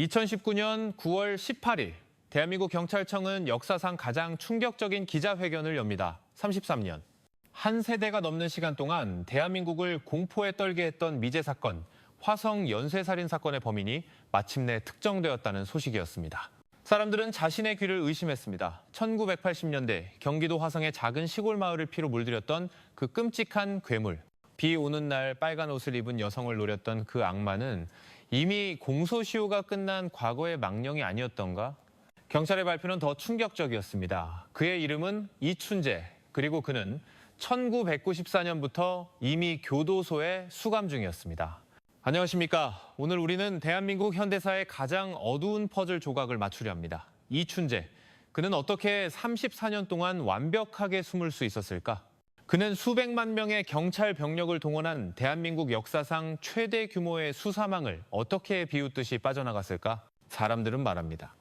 2019년 9월 18일, 대한민국 경찰청은 역사상 가장 충격적인 기자회견을 엽니다. 33년. 한 세대가 넘는 시간 동안 대한민국을 공포에 떨게 했던 미제 사건, 화성 연쇄살인 사건의 범인이 마침내 특정되었다는 소식이었습니다. 사람들은 자신의 귀를 의심했습니다. 1980년대 경기도 화성의 작은 시골 마을을 피로 물들였던 그 끔찍한 괴물. 비 오는 날 빨간 옷을 입은 여성을 노렸던 그 악마는 이미 공소시효가 끝난 과거의 망령이 아니었던가? 경찰의 발표는 더 충격적이었습니다. 그의 이름은 이춘재, 그리고 그는 1994년부터 이미 교도소에 수감 중이었습니다. 안녕하십니까. 오늘 우리는 대한민국 현대사의 가장 어두운 퍼즐 조각을 맞추려 합니다. 이춘재, 그는 어떻게 34년 동안 완벽하게 숨을 수 있었을까? 그는 수백만 명의 경찰 병력을 동원한 대한민국 역사상 최대 규모의 수사망을 어떻게 비웃듯이 빠져나갔을까? 사람들은 말합니다.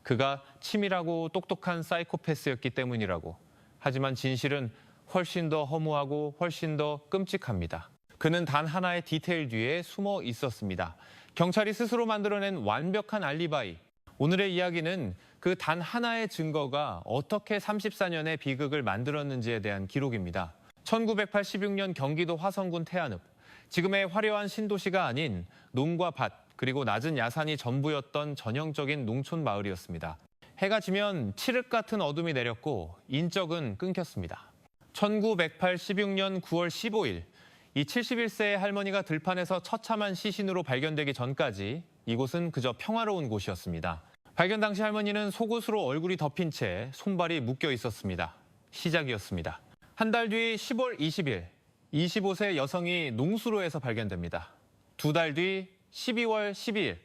그가 치밀하고 똑똑한 사이코패스였기 때문이라고. 하지만 진실은 훨씬 더 허무하고 훨씬 더 끔찍합니다. 그는 단 하나의 디테일 뒤에 숨어 있었습니다. 경찰이 스스로 만들어낸 완벽한 알리바이. 오늘의 이야기는 그 단 하나의 증거가 어떻게 34년의 비극을 만들었는지에 대한 기록입니다. 1986년 경기도 화성군 태안읍. 지금의 화려한 신도시가 아닌 논과 밭, 그리고 낮은 야산이 전부였던 전형적인 농촌 마을이었습니다. 해가 지면 칠흑 같은 어둠이 내렸고 인적은 끊겼습니다. 1986년 9월 15일, 이 71세의 할머니가 들판에서 처참한 시신으로 발견되기 전까지 이곳은 그저 평화로운 곳이었습니다. 발견 당시 할머니는 속옷으로 얼굴이 덮인 채 손발이 묶여 있었습니다. 시작이었습니다. 한 달 뒤 10월 20일, 25세 여성이 농수로에서 발견됩니다. 두 달 뒤 12월 12일,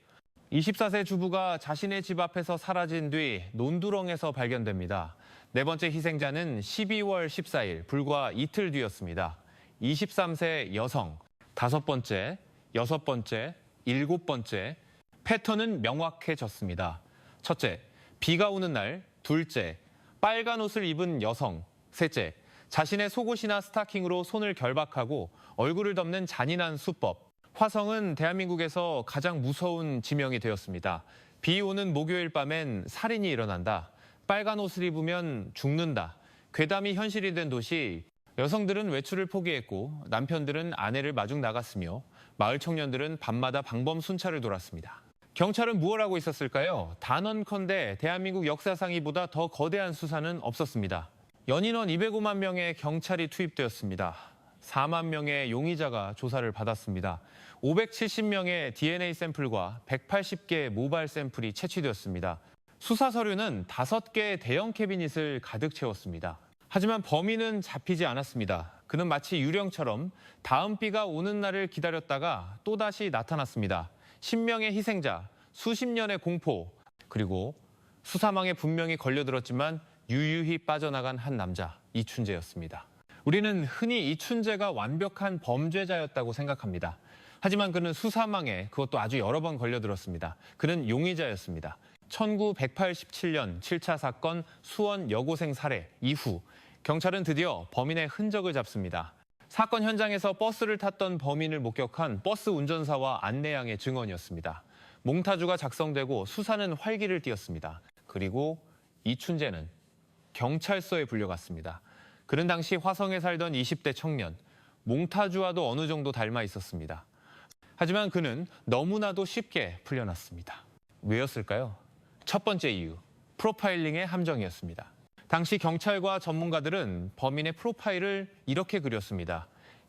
24세 주부가 자신의 집 앞에서 사라진 뒤 논두렁에서 발견됩니다. 네 번째 희생자는 12월 14일, 불과 이틀 뒤였습니다. 23세 여성, 다섯 번째, 여섯 번째, 일곱 번째, 패턴은 명확해졌습니다. 첫째, 비가 오는 날. 둘째, 빨간 옷을 입은 여성. 셋째, 자신의 속옷이나 스타킹으로 손을 결박하고 얼굴을 덮는 잔인한 수법. 화성은 대한민국에서 가장 무서운 지명이 되었습니다. 비 오는 목요일 밤엔 살인이 일어난다. 빨간 옷을 입으면 죽는다. 괴담이 현실이 된 도시. 여성들은 외출을 포기했고 남편들은 아내를 마중 나갔으며 마을 청년들은 밤마다 방범 순찰을 돌았습니다. 경찰은 무엇을 하고 있었을까요? 단언컨대 대한민국 역사상 이보다 더 거대한 수사는 없었습니다. 연인원 205만 명의 경찰이 투입되었습니다. 4만 명의 용의자가 조사를 받았습니다. 570명의 DNA 샘플과 180개의 모발 샘플이 채취되었습니다. 수사 서류는 5개의 대형 캐비닛을 가득 채웠습니다. 하지만 범인은 잡히지 않았습니다. 그는 마치 유령처럼 다음 비가 오는 날을 기다렸다가 또다시 나타났습니다. 10명의 희생자, 수십 년의 공포, 그리고 수사망에 분명히 걸려들었지만 유유히 빠져나간 한 남자, 이춘재였습니다. 우리는 흔히 이춘재가 완벽한 범죄자였다고 생각합니다. 하지만 그는 수사망에 그것도 아주 여러 번 걸려들었습니다. 그는 용의자였습니다. 1987년 7차 사건 수원 여고생 살해 이후 경찰은 드디어 범인의 흔적을 잡습니다. 사건 현장에서 버스를 탔던 범인을 목격한 버스 운전사와 안내양의 증언이었습니다. 몽타주가 작성되고 수사는 활기를 띠었습니다. 그리고 이춘재는 경찰서에 불려갔습니다. 그는 당시 화성에 살던 20대 청년, 몽타주와도 어느 정도 닮아 있었습니다. 하지만 그는 너무나도 쉽게 풀려났습니다. 왜였을까요? 첫 번째 이유, 프로파일링의 함정이었습니다. 당시 경찰과 전문가들은 범인의 프로파일을 이렇게 그렸습니다.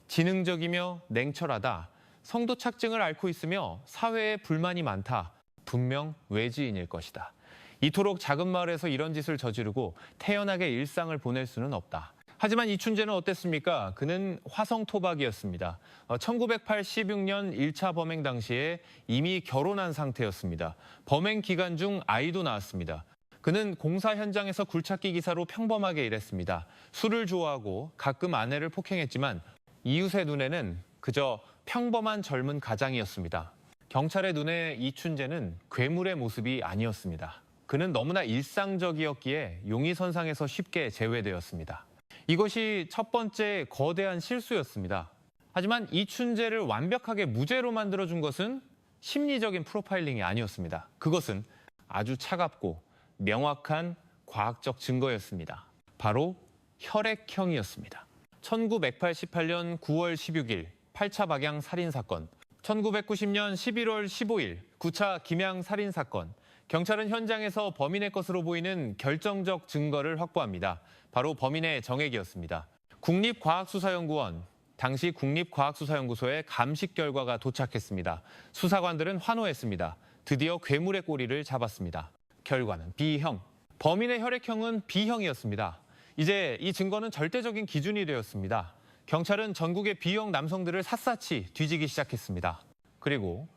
지능적이며 냉철하다, 성도 착증을 앓고 있으며 사회에 불만이 많다, 분명 외지인일 것이다. 이토록 작은 마을에서 이런 짓을 저지르고 태연하게 일상을 보낼 수는 없다. 하지만 이춘재는 어땠습니까? 그는 화성 토박이었습니다. 1986년 1차 범행 당시에 이미 결혼한 상태였습니다. 범행 기간 중 아이도 낳았습니다. 그는 공사 현장에서 굴착기 기사로 평범하게 일했습니다. 술을 좋아하고 가끔 아내를 폭행했지만 이웃의 눈에는 그저 평범한 젊은 가장이었습니다. 경찰의 눈에 이춘재는 괴물의 모습이 아니었습니다. 그는 너무나 일상적이었기에 용의선상에서 쉽게 제외되었습니다. 이것이 첫 번째 거대한 실수였습니다. 하지만 이춘재를 완벽하게 무죄로 만들어준 것은 심리적인 프로파일링이 아니었습니다. 그것은 아주 차갑고 명확한 과학적 증거였습니다. 바로 혈액형이었습니다. 1988년 9월 16일 8차 박양 살인사건, 1990년 11월 15일 9차 김양 살인사건, 경찰은 현장에서 범인의 것으로 보이는 결정적 증거를 확보합니다. 바로 범인의 정액이었습니다. 국립과학수사연구원, 당시 국립과학수사연구소에 감식 결과가 도착했습니다. 수사관들은 환호했습니다. 드디어 괴물의 꼬리를 잡았습니다. 결과는 B형. 범인의 혈액형은 B형이었습니다. 이제 이 증거는 절대적인 기준이 되었습니다. 경찰은 전국의 B형 남성들을 샅샅이 뒤지기 시작했습니다. 그리고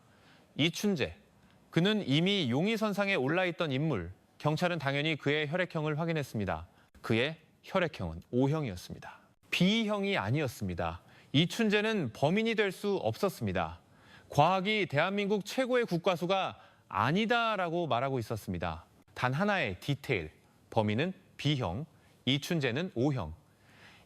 이춘재, 그는 이미 용의선상에 올라있던 인물. 경찰은 당연히 그의 혈액형을 확인했습니다. 그의 혈액형은 O형이었습니다. B형이 아니었습니다. 이춘재는 범인이 될 수 없었습니다. 과학이 대한민국 최고의 국과수가 아니다라고 말하고 있었습니다. 단 하나의 디테일, 범인은 B형, 이춘재는 O형.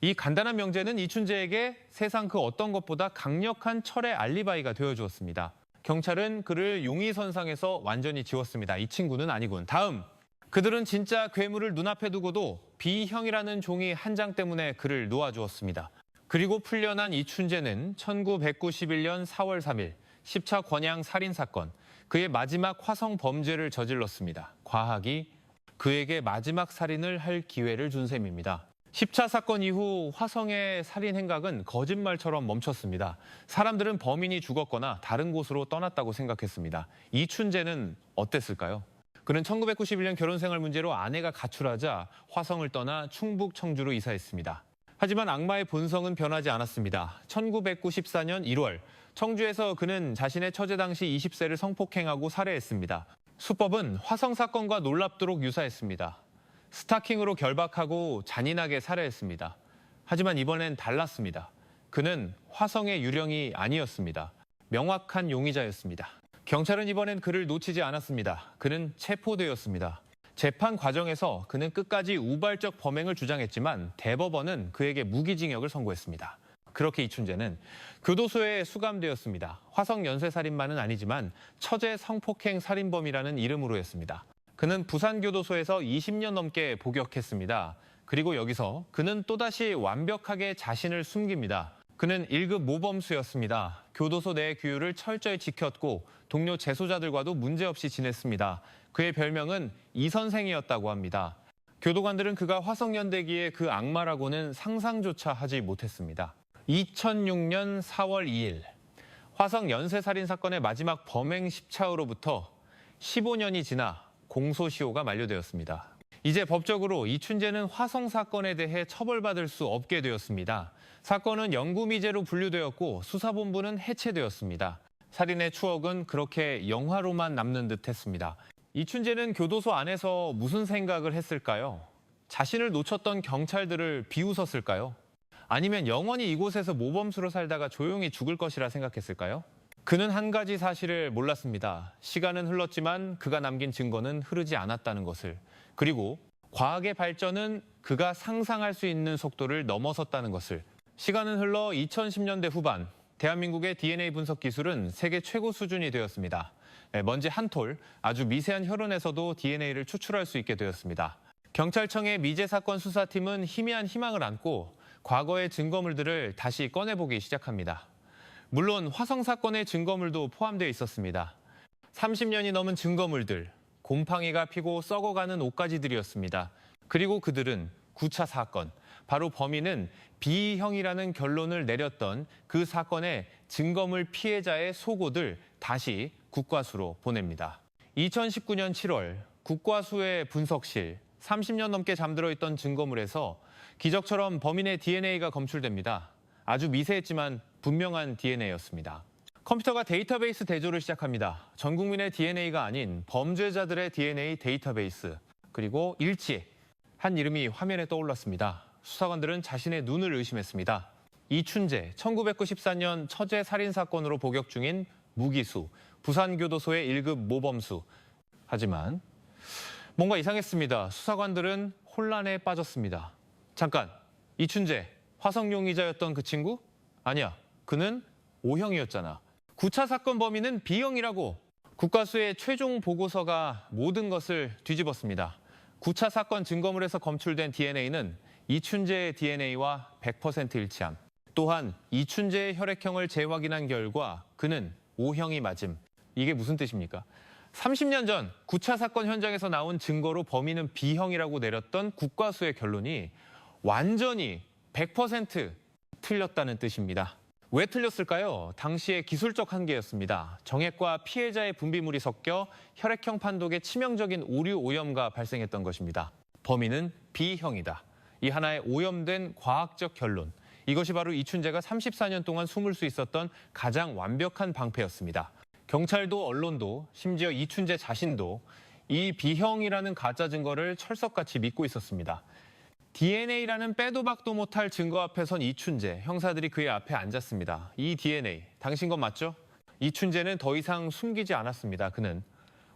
이 간단한 명제는 이춘재에게 세상 그 어떤 것보다 강력한 철의 알리바이가 되어주었습니다. 경찰은 그를 용의선상에서 완전히 지웠습니다. 이 친구는 아니군. 다음, 그들은 진짜 괴물을 눈앞에 두고도 B형이라는 종이 한 장 때문에 그를 놓아주었습니다. 그리고 풀려난 이춘재는 1991년 4월 3일 10차 권양 살인사건, 그의 마지막 화성 범죄를 저질렀습니다. 과학이 그에게 마지막 살인을 할 기회를 준 셈입니다. 10차 사건 이후 화성의 살인 행각은 거짓말처럼 멈췄습니다. 사람들은 범인이 죽었거나 다른 곳으로 떠났다고 생각했습니다. 이춘재는 어땠을까요? 그는 1991년 결혼생활 문제로 아내가 가출하자 화성을 떠나 충북 청주로 이사했습니다. 하지만 악마의 본성은 변하지 않았습니다. 1994년 1월 청주에서 그는 자신의 처제 당시 20세를 성폭행하고 살해했습니다. 수법은 화성 사건과 놀랍도록 유사했습니다. 스타킹으로 결박하고 잔인하게 살해했습니다. 하지만 이번엔 달랐습니다. 그는 화성의 유령이 아니었습니다. 명확한 용의자였습니다. 경찰은 이번엔 그를 놓치지 않았습니다. 그는 체포되었습니다. 재판 과정에서 그는 끝까지 우발적 범행을 주장했지만 대법원은 그에게 무기징역을 선고했습니다. 그렇게 이춘재는 교도소에 수감되었습니다. 화성 연쇄살인만은 아니지만 처제 성폭행 살인범이라는 이름으로였습니다. 그는 부산교도소에서 20년 넘게 복역했습니다. 그리고 여기서 그는 또다시 완벽하게 자신을 숨깁니다. 그는 1급 모범수였습니다. 교도소 내 규율을 철저히 지켰고 동료 재소자들과도 문제없이 지냈습니다. 그의 별명은 이선생이었다고 합니다. 교도관들은 그가 화성연대기의 그 악마라고는 상상조차 하지 못했습니다. 2006년 4월 2일 화성 연쇄살인 사건의 마지막 범행 10차로부터 15년이 지나 공소시효가 만료되었습니다. 이제 법적으로 이춘재는 화성 사건에 대해 처벌받을 수 없게 되었습니다. 사건은 영구미제로 분류되었고 수사본부는 해체되었습니다. 살인의 추억은 그렇게 영화로만 남는 듯했습니다. 이춘재는 교도소 안에서 무슨 생각을 했을까요? 자신을 놓쳤던 경찰들을 비웃었을까요? 아니면 영원히 이곳에서 모범수로 살다가 조용히 죽을 것이라 생각했을까요? 그는 한 가지 사실을 몰랐습니다. 시간은 흘렀지만 그가 남긴 증거는 흐르지 않았다는 것을. 그리고 과학의 발전은 그가 상상할 수 있는 속도를 넘어섰다는 것을. 시간은 흘러 2010년대 후반, 대한민국의 DNA 분석 기술은 세계 최고 수준이 되었습니다. 먼지 한 톨, 아주 미세한 혈흔에서도 DNA를 추출할 수 있게 되었습니다. 경찰청의 미제 사건 수사팀은 희미한 희망을 안고 과거의 증거물들을 다시 꺼내보기 시작합니다. 물론 화성 사건의 증거물도 포함되어 있었습니다. 30년이 넘은 증거물들, 곰팡이가 피고 썩어가는 옷가지들이었습니다. 그리고 그들은 9차 사건, 바로 범인은 B형이라는 결론을 내렸던 그 사건의 증거물 피해자의 속옷을 다시 국과수로 보냅니다. 2019년 7월 국과수의 분석실, 30년 넘게 잠들어 있던 증거물에서 기적처럼 범인의 DNA가 검출됩니다. 아주 미세했지만 분명한 DNA였습니다. 컴퓨터가 데이터베이스 대조를 시작합니다. 전 국민의 DNA가 아닌 범죄자들의 DNA 데이터베이스. 그리고 일치에 한 이름이 화면에 떠올랐습니다. 수사관들은 자신의 눈을 의심했습니다. 이춘재, 1994년 처제 살인사건으로 복역 중인 무기수, 부산교도소의 1급 모범수. 하지만 뭔가 이상했습니다. 수사관들은 혼란에 빠졌습니다. 잠깐, 이춘재, 화성 용의자였던 그 친구? 아니야, 그는 O형이었잖아. 9차 사건 범인은 B형이라고 국과수의 최종 보고서가 모든 것을 뒤집었습니다. 9차 사건 증거물에서 검출된 DNA는 이춘재의 DNA와 100% 일치함. 또한 이춘재의 혈액형을 재확인한 결과 그는 O형이 맞음. 이게 무슨 뜻입니까? 30년 전 9차 사건 현장에서 나온 증거로 범인은 B형이라고 내렸던 국과수의 결론이 완전히 100% 틀렸다는 뜻입니다. 왜 틀렸을까요? 당시의 기술적 한계였습니다. 정액과 피해자의 분비물이 섞여 혈액형 판독에 치명적인 오류 오염가 발생했던 것입니다. 범인은 B형이다. 이 하나의 오염된 과학적 결론. 이것이 바로 이춘재가 34년 동안 숨을 수 있었던 가장 완벽한 방패였습니다. 경찰도 언론도 심지어 이춘재 자신도 이 B형이라는 가짜 증거를 철석같이 믿고 있었습니다. DNA라는 빼도 박도 못할 증거 앞에 선 이춘재, 형사들이 그의 앞에 앉았습니다. 이 DNA, 당신 것 맞죠? 이춘재는 더 이상 숨기지 않았습니다. 그는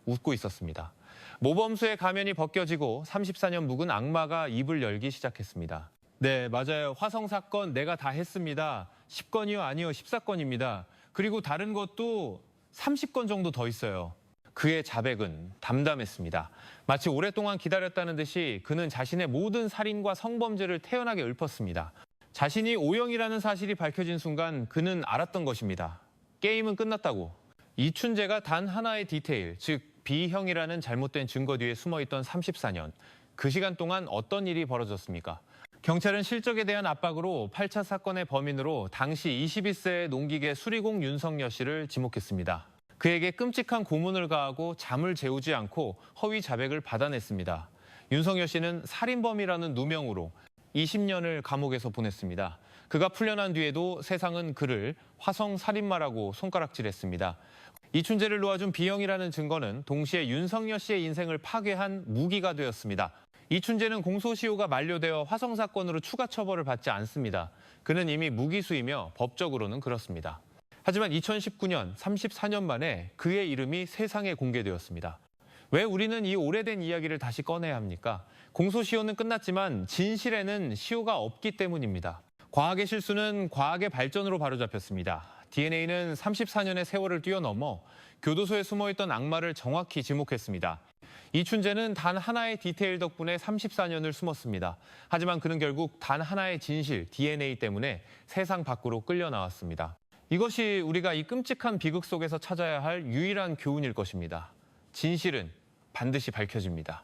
웃고 있었습니다. 모범수의 가면이 벗겨지고 34년 묵은 악마가 입을 열기 시작했습니다. 네, 맞아요. 화성 사건 내가 다 했습니다. 10건이요? 아니요, 14건입니다. 그리고 다른 것도 30건 정도 더 있어요. 그의 자백은 담담했습니다. 마치 오랫동안 기다렸다는 듯이 그는 자신의 모든 살인과 성범죄를 태연하게 읊었습니다. 자신이 O형이라는 사실이 밝혀진 순간 그는 알았던 것입니다. 게임은 끝났다고. 이춘재가 단 하나의 디테일, 즉 B형이라는 잘못된 증거 뒤에 숨어있던 34년. 그 시간 동안 어떤 일이 벌어졌습니까? 경찰은 실적에 대한 압박으로 8차 사건의 범인으로 당시 21세의 농기계 수리공 윤석열 씨를 지목했습니다. 그에게 끔찍한 고문을 가하고 잠을 재우지 않고 허위 자백을 받아냈습니다. 윤석열 씨는 살인범이라는 누명으로 20년을 감옥에서 보냈습니다. 그가 풀려난 뒤에도 세상은 그를 화성 살인마라고 손가락질했습니다. 이춘재를 놓아준 B형이라는 증거는 동시에 윤석열 씨의 인생을 파괴한 무기가 되었습니다. 이춘재는 공소시효가 만료되어 화성 사건으로 추가 처벌을 받지 않습니다. 그는 이미 무기수이며 법적으로는 그렇습니다. 하지만 2019년 34년 만에 그의 이름이 세상에 공개되었습니다. 왜 우리는 이 오래된 이야기를 다시 꺼내야 합니까? 공소시효는 끝났지만 진실에는 시효가 없기 때문입니다. 과학의 실수는 과학의 발전으로 바로잡혔습니다. DNA는 34년의 세월을 뛰어넘어 교도소에 숨어있던 악마를 정확히 지목했습니다. 이춘재는 단 하나의 디테일 덕분에 34년을 숨었습니다. 하지만 그는 결국 단 하나의 진실, DNA 때문에 세상 밖으로 끌려 나왔습니다. 이것이 우리가 이 끔찍한 비극 속에서 찾아야 할 유일한 교훈일 것입니다. 진실은 반드시 밝혀집니다.